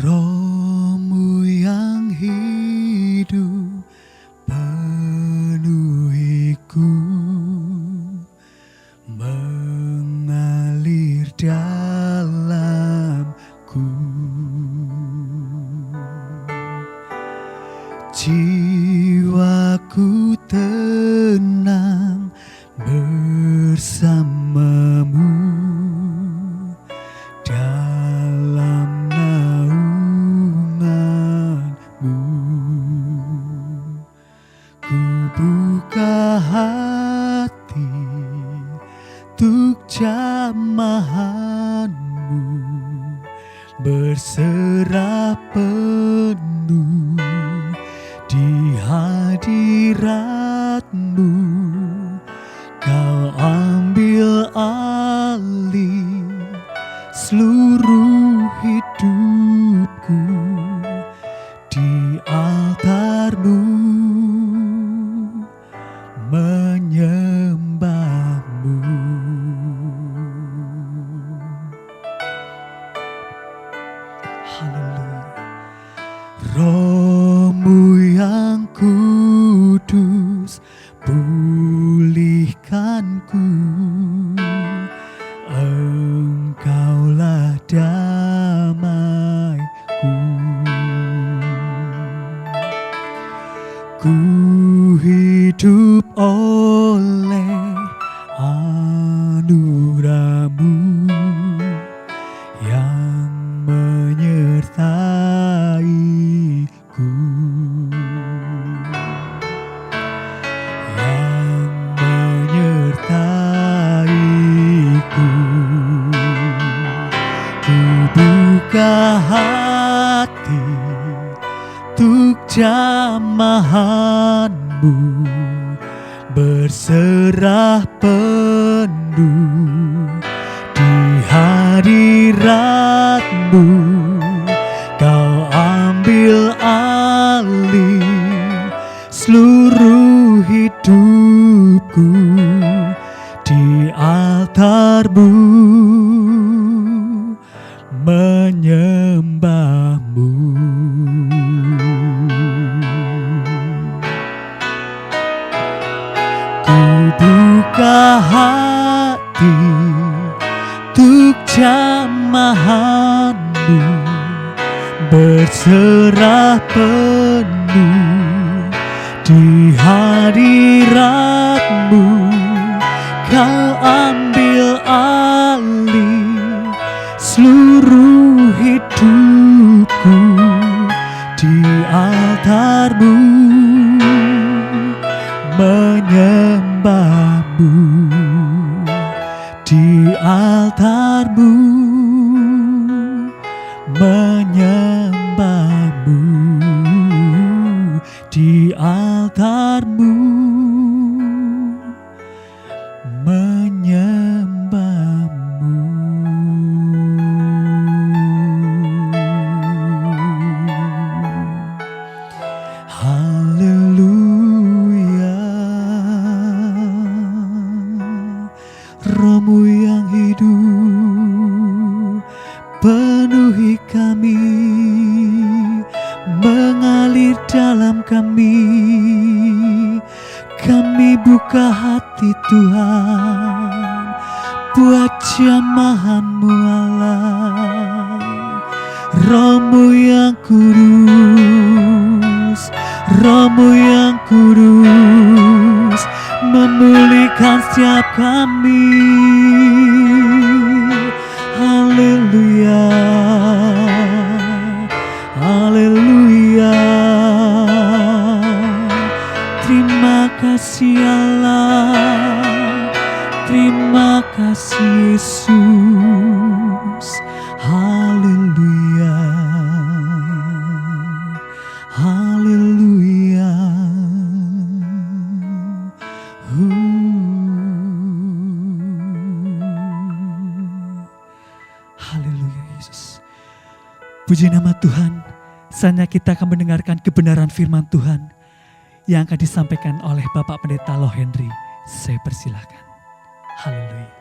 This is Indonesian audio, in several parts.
Roh-Mu yang hidup penuhiku, mengalir dalamku. Jiwaku tenang bersamamu dalam naunganmu. Ku buka hati untuk jamahanmu, berserah penuh di hadiratmu. Kau ambil alih seluruh hidupku di altarmu, menyembahmu. Haleluya. Roh-Mu yang kudus, pulihkanku. Engkaulah damaiku. Ku hidup oleh anugerah-Mu yang menyertaiku, yang menyertaiku. Ku buka hati untuk jamahanmu, berserah penuh di hadiratmu. Kau ambil alih seluruh hidupku di altarmu, menyembahmu. Ku buka hati untuk jamahanmu, berserah penuh di hadiratmu. Kau ambil alih seluruh hidupku di altarmu, menyembahmu di altarmu, menyembahmu di altarmu, menyembahmu. Haleluya. Roh-Mu yang hidup penuhi kami, mengalir dalam kami. Kami buka hati Tuhan buat jamahan-Mu Allah. Roh-Mu yang kudus, Roh-Mu yang kudus, memulihkan setiap kami. Haleluya, haleluya. Terima kasih Allah, terima kasih Yesus. Haleluya, haleluya. Haleluya Yesus. Puji nama Tuhan. Saatnya kita akan mendengarkan kebenaran firman Tuhan yang akan disampaikan oleh Bapak Pendeta Loh Henry. Saya persilahkan. Haleluya.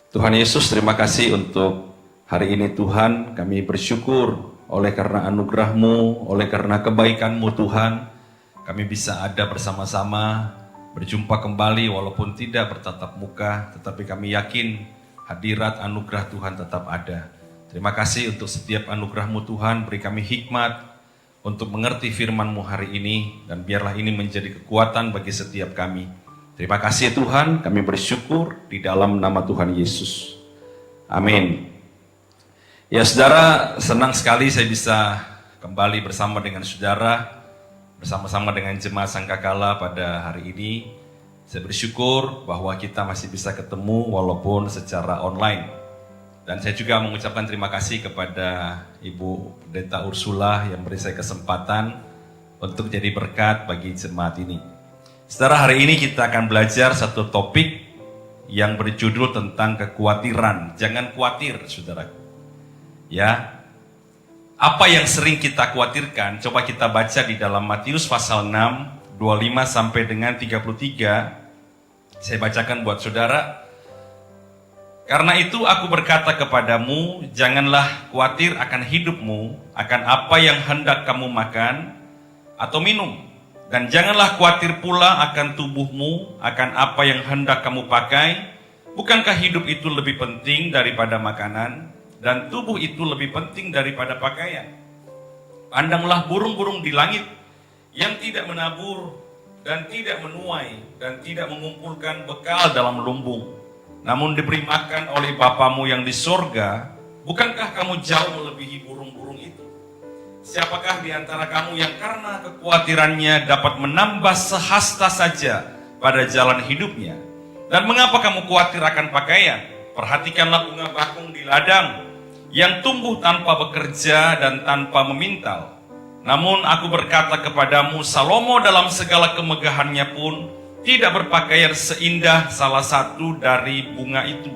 Tuhan Yesus, terima kasih untuk Hari ini Tuhan, kami bersyukur oleh karena anugerah-Mu, oleh karena kebaikan-Mu Tuhan, kami bisa ada bersama-sama, berjumpa kembali walaupun tidak bertatap muka, tetapi kami yakin hadirat anugerah Tuhan tetap ada. Terima kasih untuk setiap anugerah-Mu Tuhan, beri kami hikmat untuk mengerti firman-Mu hari ini, dan biarlah ini menjadi kekuatan bagi setiap kami. Terima kasih Tuhan, kami bersyukur di dalam nama Tuhan Yesus. Amin. Ya saudara, senang sekali saya bisa kembali bersama dengan saudara, bersama-sama dengan jemaat Sangkakala pada hari ini. Saya bersyukur bahwa kita masih bisa ketemu walaupun secara online. Dan saya juga mengucapkan terima kasih kepada Ibu Pendeta Ursula yang beri saya kesempatan untuk jadi berkat bagi jemaat ini. Saudara, hari ini kita akan belajar satu topik yang berjudul tentang kekhawatiran. Jangan khawatir, saudaraku. Ya, apa yang sering kita khawatirkan? Coba kita baca di dalam Matius pasal 6, 25 sampai dengan 33. Saya bacakan buat saudara. Karena itu aku berkata kepadamu, janganlah khawatir akan hidupmu, akan apa yang hendak kamu makan atau minum. Dan janganlah khawatir pula akan tubuhmu, akan apa yang hendak kamu pakai. Bukankah hidup itu lebih penting daripada makanan, dan tubuh itu lebih penting daripada pakaian? Pandanglah burung-burung di langit yang tidak menabur dan tidak menuai dan tidak mengumpulkan bekal dalam lumbung, namun diberi makan oleh Bapamu yang di sorga. Bukankah kamu jauh melebihi burung-burung itu? Siapakah di antara kamu yang karena kekhawatirannya dapat menambah sehasta saja pada jalan hidupnya? Dan mengapa kamu khawatir akan pakaian? Perhatikanlah bunga bakung di ladang yang tumbuh tanpa bekerja dan tanpa memintal. Namun aku berkata kepadamu, Salomo dalam segala kemegahannya pun tidak berpakaian seindah salah satu dari bunga itu.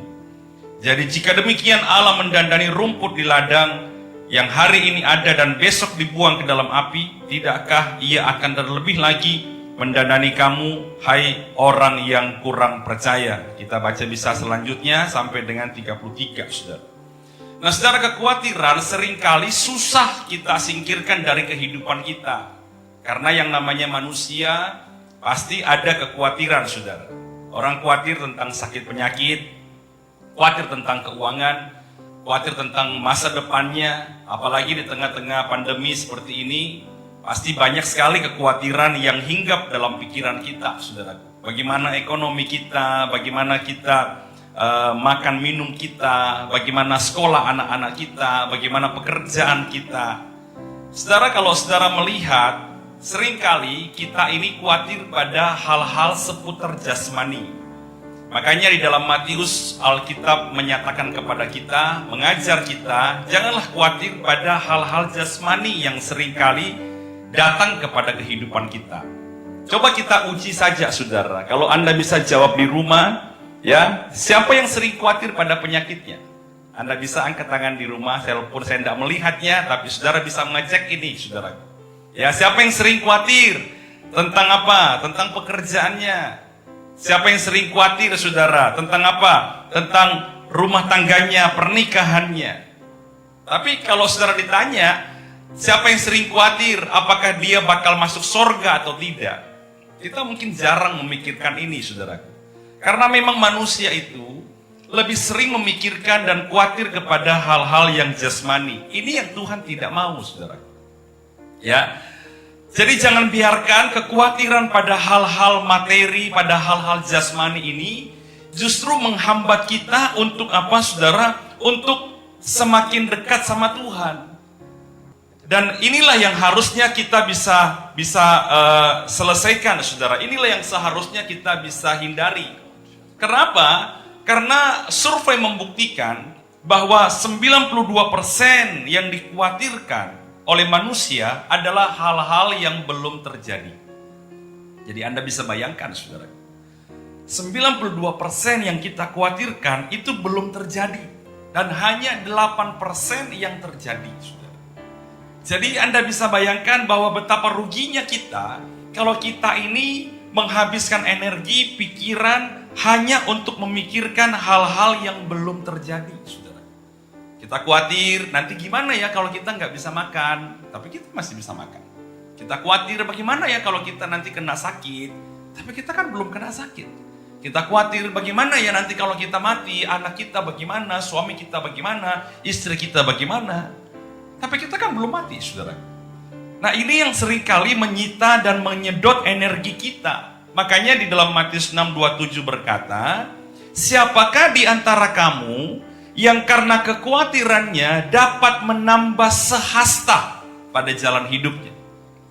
Jadi jika demikian Allah mendandani rumput di ladang yang hari ini ada dan besok dibuang ke dalam api, tidakkah Ia akan terlebih lagi mendandani kamu, hai orang yang kurang percaya? Kita baca bisa selanjutnya sampai dengan 33, saudara. Nah, saudara, kekhawatiran seringkali susah kita singkirkan dari kehidupan kita. Karena yang namanya manusia pasti ada kekhawatiran, saudara. Orang khawatir tentang sakit penyakit, khawatir tentang keuangan, khawatir tentang masa depannya, apalagi di tengah-tengah pandemi seperti ini, pasti banyak sekali kekhawatiran yang hinggap dalam pikiran kita, saudara. Bagaimana ekonomi kita, bagaimana kita makan minum kita, bagaimana sekolah anak-anak kita, bagaimana pekerjaan kita. Saudara, kalau saudara melihat, seringkali kita ini khawatir pada hal-hal seputar jasmani. Makanya di dalam Matius, Alkitab menyatakan kepada kita, mengajar kita, janganlah khawatir pada hal-hal jasmani yang seringkali datang kepada kehidupan kita. Coba kita uji saja, saudara. Kalau Anda bisa jawab di rumah, ya, siapa yang sering khawatir pada penyakitnya? Anda bisa angkat tangan di rumah, walaupun saya tidak melihatnya, tapi saudara bisa mengecek ini, saudara. Ya, siapa yang sering khawatir tentang apa? Tentang pekerjaannya. Siapa yang sering khawatir, saudara? Tentang apa? Tentang rumah tangganya, pernikahannya. Tapi kalau saudara ditanya, siapa yang sering khawatir apakah dia bakal masuk surga atau tidak? Kita mungkin jarang memikirkan ini, saudara. Karena memang manusia itu lebih sering memikirkan dan khawatir kepada hal-hal yang jasmani. Ini yang Tuhan tidak mau, saudara. Ya. Jadi jangan biarkan kekhawatiran pada hal-hal materi, pada hal-hal jasmani ini justru menghambat kita untuk apa, saudara? Untuk semakin dekat sama Tuhan. Dan inilah yang harusnya kita bisa selesaikan, saudara. Inilah yang seharusnya kita bisa hindari. Kenapa? Karena survei membuktikan bahwa 92% yang dikhawatirkan oleh manusia adalah hal-hal yang belum terjadi. Jadi Anda bisa bayangkan, saudara, 92% yang kita khawatirkan itu belum terjadi. Dan hanya 8% yang terjadi, saudara. Jadi Anda bisa bayangkan bahwa betapa ruginya kita kalau kita ini menghabiskan energi, pikiran hanya untuk memikirkan hal-hal yang belum terjadi, saudara. Kita khawatir nanti gimana ya kalau kita nggak bisa makan, tapi kita masih bisa makan. Kita khawatir bagaimana ya kalau kita nanti kena sakit, tapi kita kan belum kena sakit. Kita khawatir bagaimana ya nanti kalau kita mati, anak kita bagaimana, suami kita bagaimana, istri kita bagaimana. Tapi kita kan belum mati, saudara. Nah, ini yang seringkali menyita dan menyedot energi kita. Makanya di dalam Matius 6:27 berkata, siapakah di antara kamu yang karena kekhawatirannya dapat menambah sehasta pada jalan hidupnya?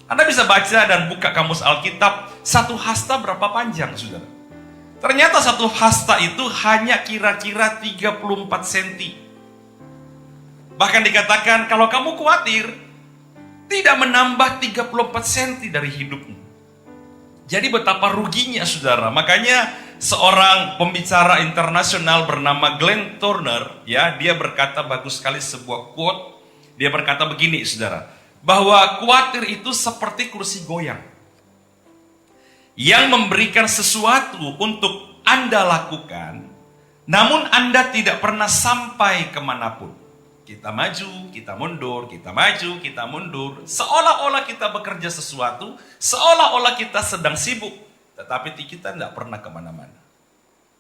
Anda bisa baca dan buka kamus Alkitab, satu hasta berapa panjang, saudara? Ternyata satu hasta itu hanya kira-kira 34 cm. Bahkan dikatakan kalau kamu khawatir, tidak menambah 34 cm dari hidupmu. Jadi betapa ruginya, saudara. Makanya seorang pembicara internasional bernama Glenn Turner, ya, dia berkata bagus sekali sebuah quote. Dia berkata begini, saudara, bahwa khawatir itu seperti kursi goyang yang memberikan sesuatu untuk Anda lakukan, namun Anda tidak pernah sampai kemanapun. Kita maju, kita mundur, kita maju, kita mundur. Seolah-olah kita bekerja sesuatu, seolah-olah kita sedang sibuk, tetapi kita tidak pernah kemana-mana.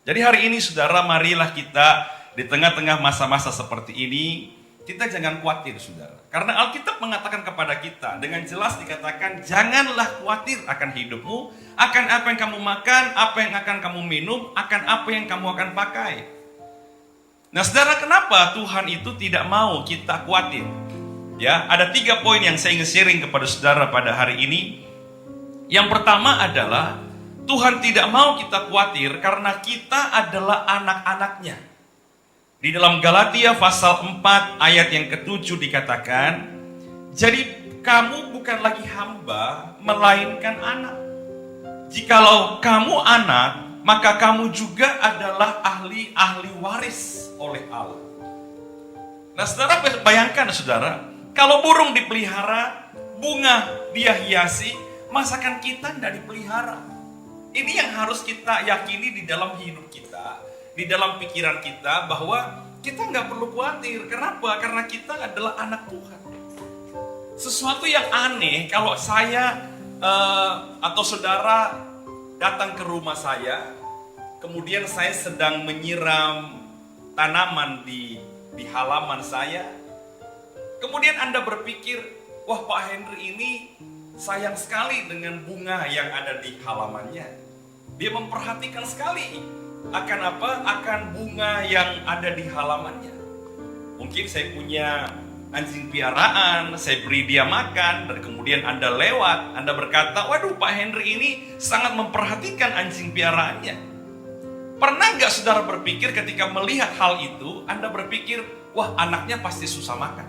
Jadi hari ini, saudara, marilah kita di tengah-tengah masa-masa seperti ini, kita jangan khawatir, saudara. Karena Alkitab mengatakan kepada kita, dengan jelas dikatakan, janganlah khawatir akan hidupmu, akan apa yang kamu makan, apa yang akan kamu minum, akan apa yang kamu akan pakai. Nah, saudara, kenapa Tuhan itu tidak mau kita khawatir? Ya, ada 3 poin yang saya ingin sharing kepada saudara pada hari ini. Yang pertama adalah, Tuhan tidak mau kita khawatir karena kita adalah anak-anaknya. Di dalam Galatia pasal 4 ayat yang ke-7 dikatakan, jadi kamu bukan lagi hamba, melainkan anak. Jikalau kamu anak, maka kamu juga adalah ahli-ahli waris oleh Allah. Nah, saudara, bayangkan, saudara, kalau burung dipelihara, bunga dia hiasi, masakan kita tidak dipelihara. Ini yang harus kita yakini di dalam hidup kita, di dalam pikiran kita, bahwa kita nggak perlu khawatir. Kenapa? Karena kita adalah anak Tuhan. Sesuatu yang aneh kalau saya atau saudara datang ke rumah saya, kemudian saya sedang menyiram tanaman di halaman saya, kemudian Anda berpikir, wah, Pak Henry ini sayang sekali dengan bunga yang ada di halamannya. Dia memperhatikan sekali akan apa? Akan bunga yang ada di halamannya. Mungkin saya punya anjing piaraan, saya beri dia makan, dan kemudian Anda lewat, Anda berkata, waduh, Pak Henry ini sangat memperhatikan anjing piaraannya. Pernah nggak saudara berpikir ketika melihat hal itu, Anda berpikir, wah, anaknya pasti susah makan.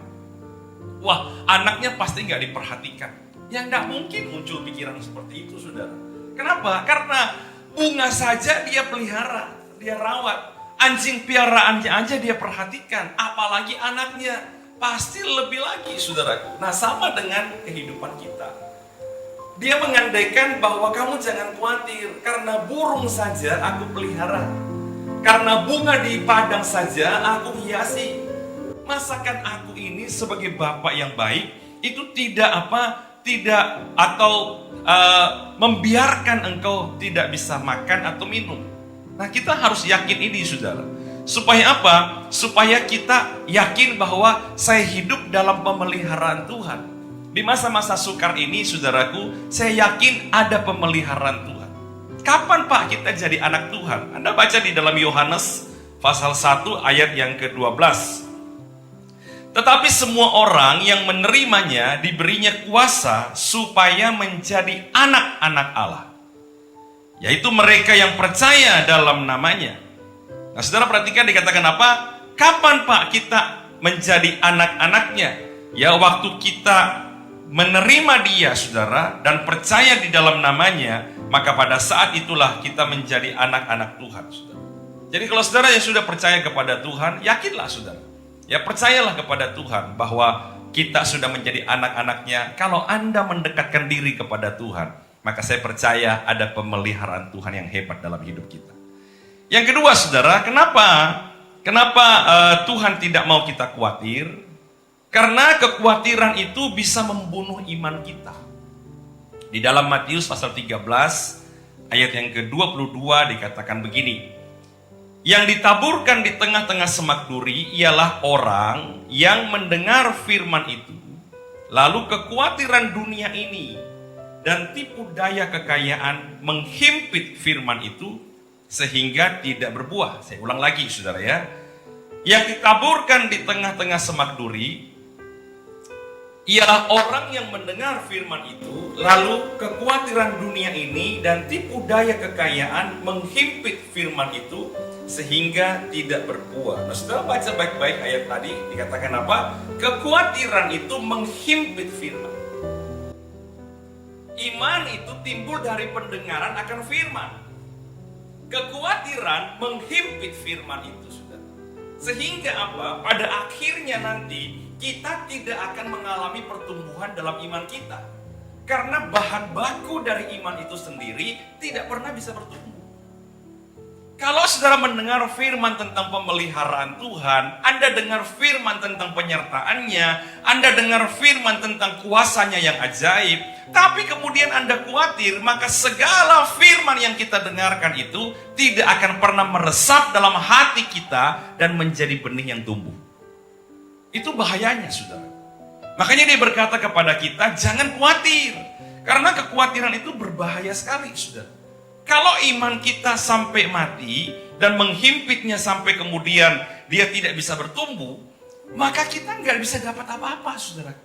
Wah, anaknya pasti nggak diperhatikan. Ya, nggak mungkin muncul pikiran seperti itu, saudara. Kenapa? Karena bunga saja dia pelihara, dia rawat. Anjing piaraannya aja dia perhatikan, apalagi anaknya. Pasti lebih lagi, saudaraku. Nah, sama dengan kehidupan kita. Dia mengandaikan bahwa kamu jangan khawatir, karena burung saja aku pelihara, karena bunga di padang saja aku hiasi. Masakan aku ini sebagai bapak yang baik itu tidak membiarkan engkau tidak bisa makan atau minum. Nah, kita harus yakin ini, saudara. Supaya apa? Supaya kita yakin bahwa saya hidup dalam pemeliharaan Tuhan. Di masa-masa sukar ini, saudaraku, saya yakin ada pemeliharaan Tuhan. Kapan, Pak, kita jadi anak Tuhan? Anda baca di dalam Yohanes pasal 1 ayat yang ke-12. Tetapi semua orang yang menerimanya diberinya kuasa supaya menjadi anak-anak Allah, yaitu mereka yang percaya dalam namanya. Nah, saudara, perhatikan dikatakan apa? Kapan, Pak, kita menjadi anak-anaknya? Ya, waktu kita menerima dia, saudara, dan percaya di dalam namanya, maka pada saat itulah kita menjadi anak-anak Tuhan, saudara. Jadi kalau saudara yang sudah percaya kepada Tuhan, yakinlah, saudara. Ya, percayalah kepada Tuhan bahwa kita sudah menjadi anak-anaknya. Kalau Anda mendekatkan diri kepada Tuhan, maka saya percaya ada pemeliharaan Tuhan yang hebat dalam hidup kita. Yang kedua, saudara, kenapa Kenapa Tuhan tidak mau kita khawatir? Karena kekhawatiran itu bisa membunuh iman kita. Di dalam Matius pasal 13 ayat yang ke-22 dikatakan begini. Yang ditaburkan di tengah-tengah semak duri ialah orang yang mendengar firman itu, lalu kekhawatiran dunia ini dan tipu daya kekayaan menghimpit firman itu sehingga tidak berbuah. Saya ulang lagi saudara ya. Yang ditaburkan di tengah-tengah semak duri ialah orang yang mendengar firman itu, lalu kekhawatiran dunia ini dan tipu daya kekayaan menghimpit firman itu sehingga tidak berbuah. Nah, saudara baca baik-baik ayat tadi, dikatakan apa? Kekhawatiran itu menghimpit firman. Iman itu timbul dari pendengaran akan firman. Kekhawatiran menghimpit firman itu, saudara. Sehingga apa? Pada akhirnya nanti kita tidak akan mengalami pertumbuhan dalam iman kita. Karena bahan baku dari iman itu sendiri tidak pernah bisa bertumbuh. Kalau saudara mendengar firman tentang pemeliharaan Tuhan, Anda dengar firman tentang penyertaannya, Anda dengar firman tentang kuasanya yang ajaib, tapi kemudian Anda khawatir, maka segala firman yang kita dengarkan itu tidak akan pernah meresap dalam hati kita dan menjadi benih yang tumbuh. Itu bahayanya, saudara. Makanya dia berkata kepada kita, jangan khawatir. Karena kekhawatiran itu berbahaya sekali, saudara. Kalau iman kita sampai mati dan menghimpitnya sampai kemudian dia tidak bisa bertumbuh, maka kita nggak bisa dapat apa-apa, saudara.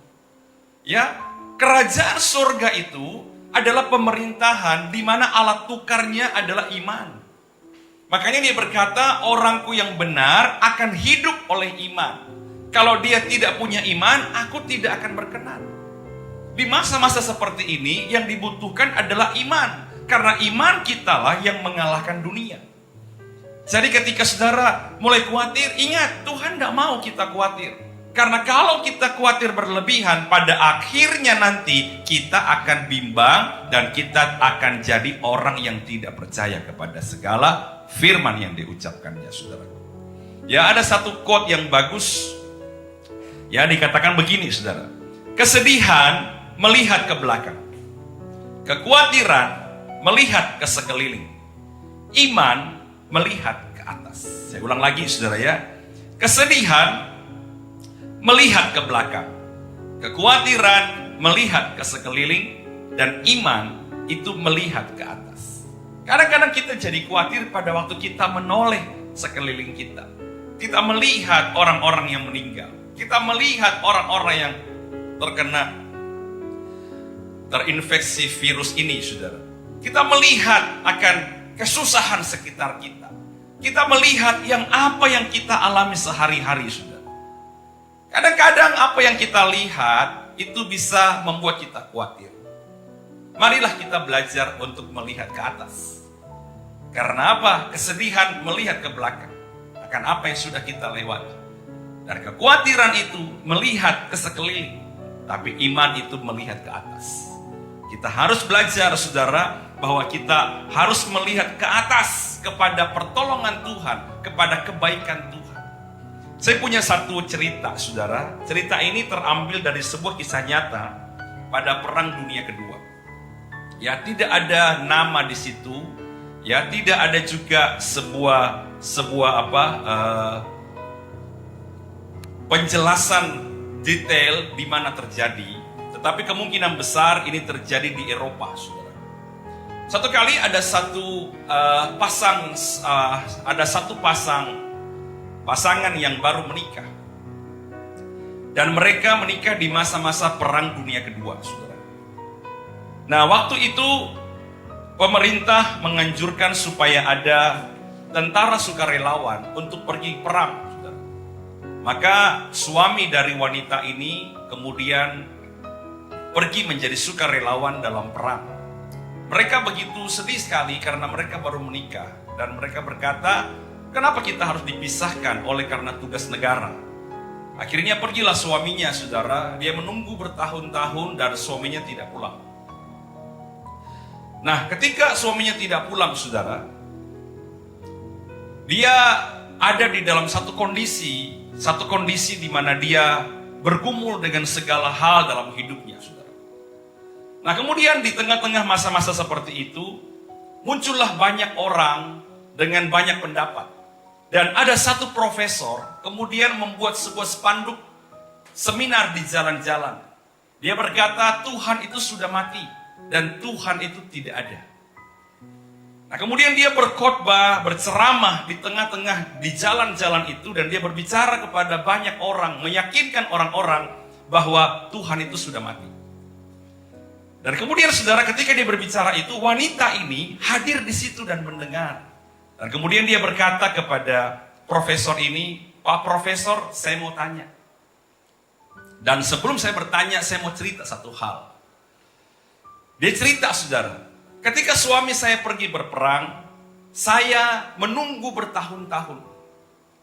Ya, kerajaan surga itu adalah pemerintahan di mana alat tukarnya adalah iman. Makanya dia berkata, orangku yang benar akan hidup oleh iman. Kalau dia tidak punya iman, aku tidak akan berkenan. Di masa-masa seperti ini, yang dibutuhkan adalah iman. Karena iman kitalah yang mengalahkan dunia. Jadi ketika saudara mulai khawatir, ingat, Tuhan tidak mau kita khawatir. Karena kalau kita khawatir berlebihan, pada akhirnya nanti kita akan bimbang dan kita akan jadi orang yang tidak percaya kepada segala firman yang diucapkannya, saudara. Ya, ada satu quote yang bagus. Ya, dikatakan begini, saudara. Kesedihan melihat ke belakang. Kekhawatiran melihat ke sekeliling. Iman melihat ke atas. Saya ulang lagi, saudara ya. Kesedihan melihat ke belakang. Kekhawatiran melihat ke sekeliling. Dan iman itu melihat ke atas. Kadang-kadang kita jadi khawatir pada waktu kita menoleh sekeliling kita. Kita melihat orang-orang yang meninggal. Kita melihat orang-orang yang terinfeksi virus ini, saudara. Kita melihat akan kesusahan sekitar kita. Kita melihat apa yang kita alami sehari-hari, saudara. Kadang-kadang apa yang kita lihat itu bisa membuat kita khawatir. Marilah kita belajar untuk melihat ke atas. Karena apa? Kesedihan melihat ke belakang akan apa yang sudah kita lewati. Dan kekhawatiran itu melihat ke sekeliling, tapi iman itu melihat ke atas. Kita harus belajar, saudara, bahwa kita harus melihat ke atas kepada pertolongan Tuhan, kepada kebaikan Tuhan. Saya punya satu cerita, saudara. Cerita ini terambil dari sebuah kisah nyata pada Perang Dunia Kedua. Ya, tidak ada nama di situ. Ya, tidak ada juga sebuah penjelasan detail di mana terjadi, tetapi kemungkinan besar ini terjadi di Eropa, saudara. Satu kali ada satu pasangan yang baru menikah, dan mereka menikah di masa-masa Perang Dunia Kedua, saudara. Nah, waktu itu pemerintah menganjurkan supaya ada tentara sukarelawan untuk pergi perang. Maka suami dari wanita ini kemudian pergi menjadi sukarelawan dalam perang. Mereka begitu sedih sekali karena mereka baru menikah. Dan mereka berkata, kenapa kita harus dipisahkan oleh karena tugas negara? Akhirnya pergilah suaminya, saudara. Dia menunggu bertahun-tahun dan suaminya tidak pulang. Nah, ketika suaminya tidak pulang, saudara, dia ada di dalam satu kondisi di mana dia bergumul dengan segala hal dalam hidupnya, saudara. Nah, kemudian di tengah-tengah masa-masa seperti itu, muncullah banyak orang dengan banyak pendapat. Dan ada satu profesor kemudian membuat sebuah spanduk seminar di jalan-jalan. Dia berkata, Tuhan itu sudah mati dan Tuhan itu tidak ada. Nah, kemudian dia berkhotbah, berceramah di tengah-tengah di jalan-jalan itu, dan dia berbicara kepada banyak orang, meyakinkan orang-orang bahwa Tuhan itu sudah mati. Dan kemudian saudara, ketika dia berbicara itu, wanita ini hadir di situ dan mendengar. Dan kemudian dia berkata kepada profesor ini, Pak Profesor, saya mau tanya. Dan sebelum saya bertanya, saya mau cerita satu hal. Dia cerita, saudara, ketika suami saya pergi berperang, saya menunggu bertahun-tahun.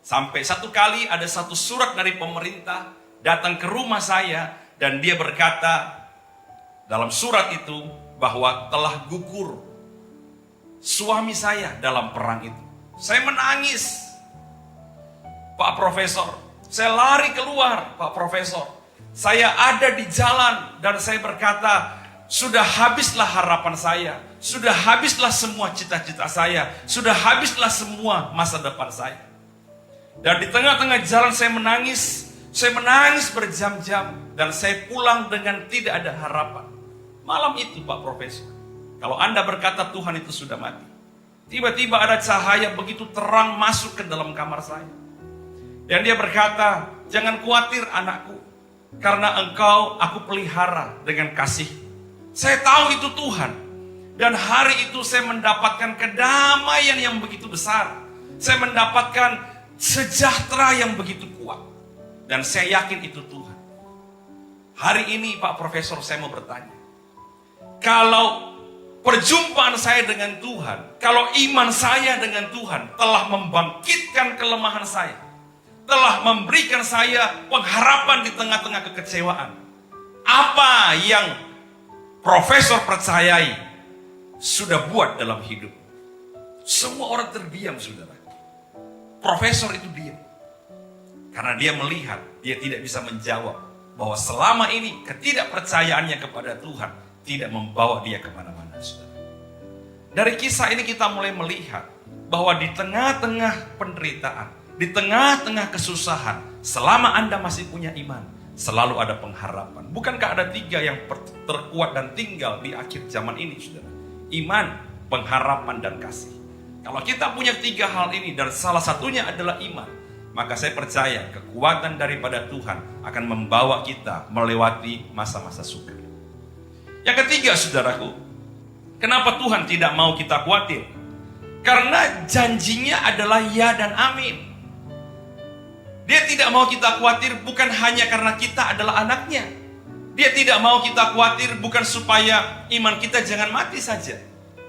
Sampai satu kali ada satu surat dari pemerintah datang ke rumah saya, dan dia berkata dalam surat itu bahwa telah gugur suami saya dalam perang itu. Saya menangis, Pak Profesor. Saya lari keluar, Pak Profesor. Saya ada di jalan dan saya berkata, sudah habislah harapan saya, sudah habislah semua cita-cita saya, sudah habislah semua masa depan saya. Dan di tengah-tengah jalan saya menangis berjam-jam, dan saya pulang dengan tidak ada harapan. Malam itu, Pak Profesor, kalau Anda berkata Tuhan itu sudah mati, tiba-tiba ada cahaya begitu terang masuk ke dalam kamar saya. Dan dia berkata, jangan khawatir anakku, karena engkau aku pelihara dengan kasih. Saya tahu itu Tuhan. Dan hari itu saya mendapatkan kedamaian yang begitu besar. Saya mendapatkan sejahtera yang begitu kuat. Dan saya yakin itu Tuhan. Hari ini Pak Profesor, saya mau bertanya. Kalau perjumpaan saya dengan Tuhan, kalau iman saya dengan Tuhan telah membangkitkan kelemahan saya, telah memberikan saya pengharapan di tengah-tengah kekecewaan, apa yang Profesor percayai sudah buat dalam hidup? Semua orang terdiam, saudara. Profesor itu diam. Karena dia melihat, dia tidak bisa menjawab bahwa selama ini ketidakpercayaannya kepada Tuhan tidak membawa dia kemana-mana, saudara. Dari kisah ini kita mulai melihat bahwa di tengah-tengah penderitaan, di tengah-tengah kesusahan, selama Anda masih punya iman, selalu ada pengharapan. Bukankah ada 3 yang terkuat dan tinggal di akhir zaman ini, saudara? Iman, pengharapan, dan kasih. Kalau kita punya 3 hal ini dan salah satunya adalah iman, maka saya percaya kekuatan daripada Tuhan akan membawa kita melewati masa-masa sukar. Yang ketiga, saudaraku, kenapa Tuhan tidak mau kita khawatir? Karena janjinya adalah ya dan amin. Dia tidak mau kita khawatir bukan hanya karena kita adalah anaknya. Dia tidak mau kita khawatir bukan supaya iman kita jangan mati saja.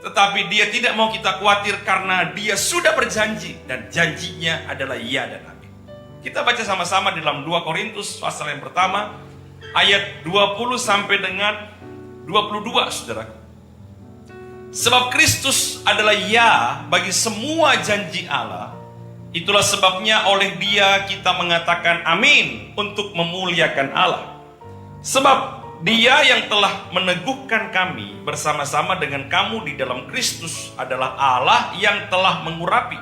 Tetapi dia tidak mau kita khawatir karena dia sudah berjanji. Dan janjinya adalah ya dan amin. Kita baca sama-sama dalam 2 Korintus pasal yang pertama, ayat 20 sampai dengan 22, saudaraku. Sebab Kristus adalah ya bagi semua janji Allah. Itulah sebabnya oleh Dia kita mengatakan amin untuk memuliakan Allah. Sebab Dia yang telah meneguhkan kami bersama-sama dengan kamu di dalam Kristus adalah Allah yang telah mengurapi,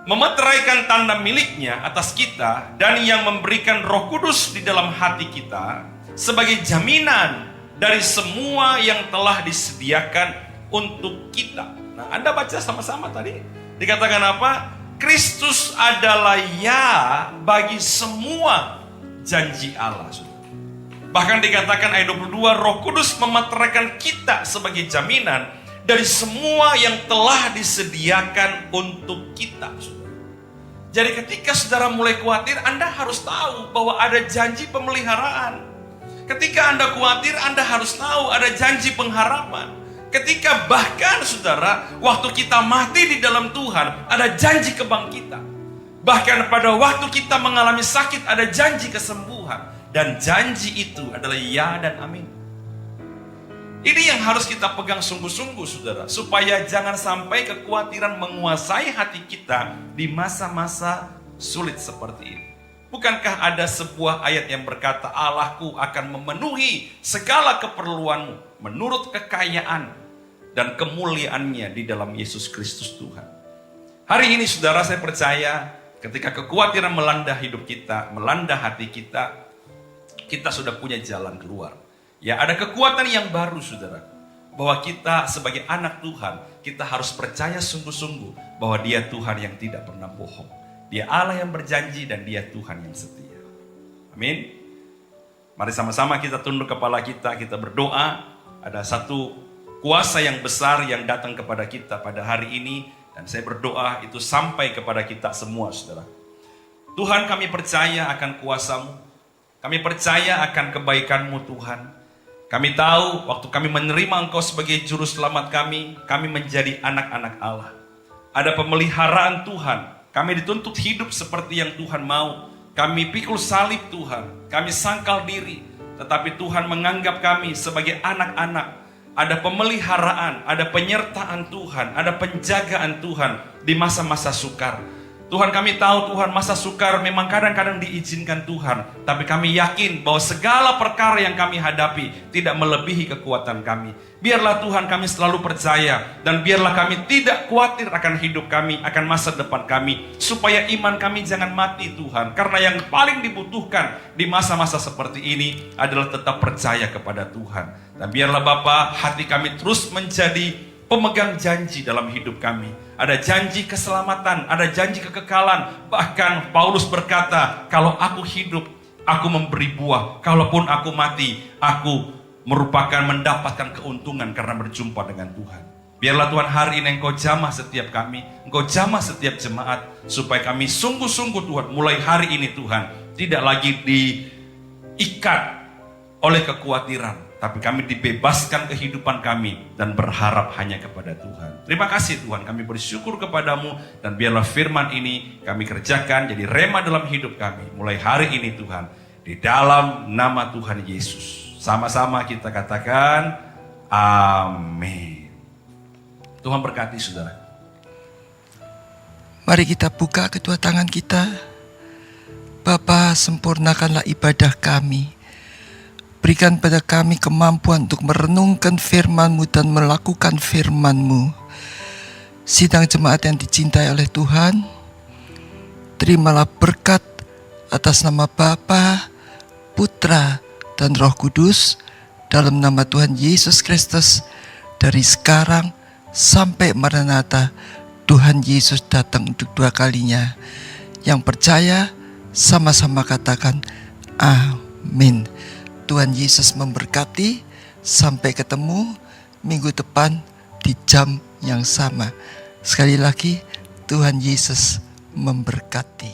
memeteraikan tanda miliknya atas kita, dan yang memberikan Roh Kudus di dalam hati kita sebagai jaminan dari semua yang telah disediakan untuk kita. Nah, Anda baca sama-sama tadi. Dikatakan apa? Kristus adalah ya bagi semua janji Allah. Bahkan dikatakan ayat 22, Roh Kudus memeteraikan kita sebagai jaminan dari semua yang telah disediakan untuk kita. Jadi ketika saudara mulai khawatir, Anda harus tahu bahwa ada janji pemeliharaan. Ketika Anda khawatir, Anda harus tahu ada janji pengharapan. Ketika bahkan saudara, waktu kita mati di dalam Tuhan, ada janji kebangkitan. Bahkan pada waktu kita mengalami sakit, ada janji kesembuhan. Dan janji itu adalah ya dan amin. Ini yang harus kita pegang sungguh-sungguh saudara. Supaya jangan sampai kekhawatiran menguasai hati kita di masa-masa sulit seperti ini. Bukankah ada sebuah ayat yang berkata Allahku akan memenuhi segala keperluanmu menurut kekayaan dan kemuliaannya di dalam Yesus Kristus Tuhan. Hari ini saudara, saya percaya ketika kekhawatiran melanda hidup kita, melanda hati kita, kita sudah punya jalan keluar. Ya, ada kekuatan yang baru saudara. Bahwa kita sebagai anak Tuhan, kita harus percaya sungguh-sungguh bahwa Dia Tuhan yang tidak pernah bohong. Dia Allah yang berjanji dan Dia Tuhan yang setia. Amin. Mari sama-sama kita tunduk kepala kita berdoa. Ada satu kuasa yang besar yang datang kepada kita pada hari ini. Dan saya berdoa itu sampai kepada kita semua saudara. Tuhan, kami percaya akan kuasa-Mu. Kami percaya akan kebaikan-Mu Tuhan. Kami tahu waktu kami menerima Engkau sebagai juru selamat kami menjadi anak-anak Allah. Ada pemeliharaan Tuhan. Kami dituntut hidup seperti yang Tuhan mau. Kami pikul salib Tuhan. Kami sangkal diri. Tetapi Tuhan menganggap kami sebagai anak-anak. Ada pemeliharaan, ada penyertaan Tuhan, ada penjagaan Tuhan di masa-masa sukar. Tuhan, kami tahu Tuhan masa sukar memang kadang-kadang diizinkan Tuhan. Tapi kami yakin bahwa segala perkara yang kami hadapi tidak melebihi kekuatan kami. Biarlah Tuhan kami selalu percaya. Dan biarlah kami tidak khawatir akan hidup kami, akan masa depan kami. Supaya iman kami jangan mati Tuhan. Karena yang paling dibutuhkan di masa-masa seperti ini adalah tetap percaya kepada Tuhan. Dan biarlah Bapa, hati kami terus menjadi pemegang janji dalam hidup kami. Ada janji keselamatan, ada janji kekekalan. Bahkan Paulus berkata, kalau aku hidup, aku memberi buah. Kalaupun aku mati, aku merupakan mendapatkan keuntungan karena berjumpa dengan Tuhan. Biarlah Tuhan hari ini Engkau jamah setiap kami, Engkau jamah setiap jemaat. Supaya kami sungguh-sungguh Tuhan, mulai hari ini Tuhan, tidak lagi diikat oleh kekhawatiran. Tapi kami dibebaskan kehidupan kami dan berharap hanya kepada Tuhan. Terima kasih Tuhan, kami bersyukur kepadamu. Dan biarlah firman ini kami kerjakan jadi rema dalam hidup kami. Mulai hari ini Tuhan, di dalam nama Tuhan Yesus. Sama-sama kita katakan, amin. Tuhan berkati saudara. Mari kita buka kedua tangan kita. Bapa, sempurnakanlah ibadah kami. Berikan pada kami kemampuan untuk merenungkan firman-Mu dan melakukan firman-Mu. Sidang jemaat yang dicintai oleh Tuhan, terimalah berkat atas nama Bapa, Putra, dan Roh Kudus, dalam nama Tuhan Yesus Kristus, dari sekarang sampai Maranatha. Tuhan Yesus datang untuk dua kalinya. Yang percaya, sama-sama katakan, amin. Tuhan Yesus memberkati. Sampai ketemu minggu depan di jam yang sama. Sekali lagi, Tuhan Yesus memberkati.